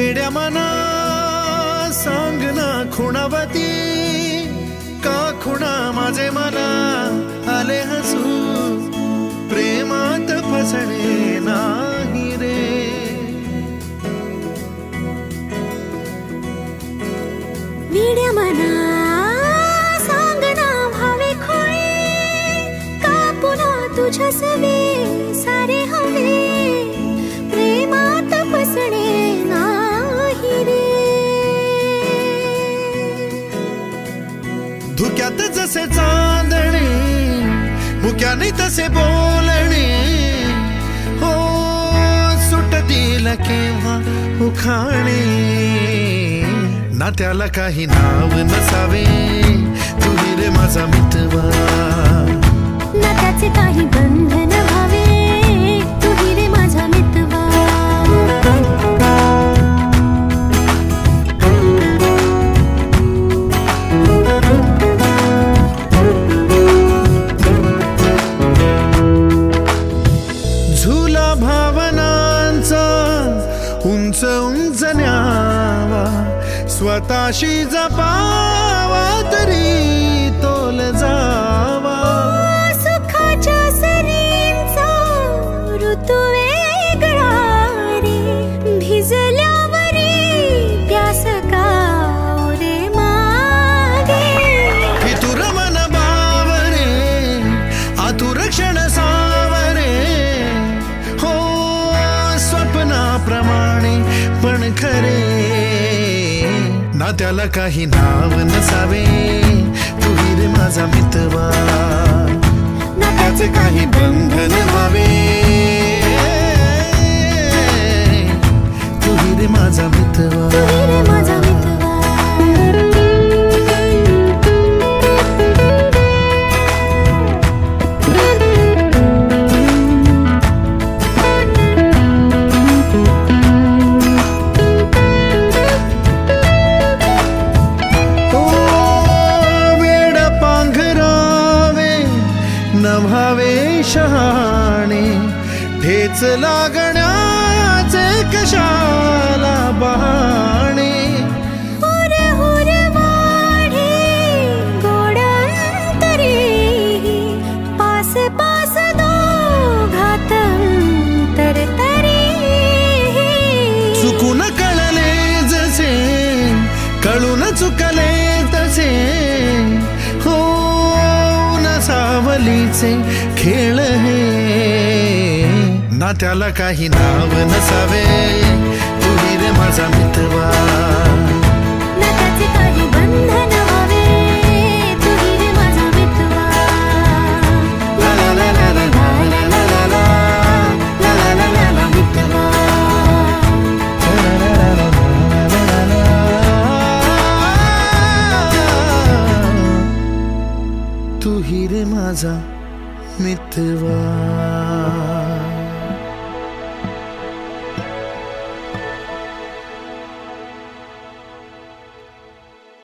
वेड्या मना सांग ना खुणावती का खुणा माझे मला आले हसू प्रेमात फसणे नाही रे वेड्या मना सांग ना भावे खोळे का पुन्हा तुझ्या सवे सारे हवे प्रेमात फसणे नाही रे धुक्यात जसे चांदणे मुक्याने तसे बोलणे हो सुटतील केव्हा उखाणे ना त्याला काही नाव नसावे तू रे माझा मितवा ना त्याचे काही बंधन व्हावे तू रे माझा मितवा झुला भावनांचा उंच उंच न्यावा स्वतःशी जपावा तरी तोल जावा सुखाच्या सरींचा ऋतू वेगळा रे भिजल्यावरी प्यास का रे मागे फितुर मन बावरे आतुर क्षण सावरे हो स्वप्नाप्रमाणे पण खरे ना त्याला काही नाव नसावे तू रे माझा मितवा ना त्याचे काही बंधन व्हावे तू रे माझा मितवा तू रे माझा मितवा नभावे शहाणे ठेच लागण्याचे कशाला बहाणे हुर हुर वाढे गोडांतरी पास पास दोघात अंतर तरी चुकून कळले जसे कळून चुकले तसे हो सावलीचे खेळ हे ना त्याला काही नाव नसावे तू रे माझा मितवा ना त्याचे काही बंधन व्हावे तू रे माझा मितवा ला ला ला ला ला ला ला ला ला ला ला ला ला मितवा तू रे माझा मितवा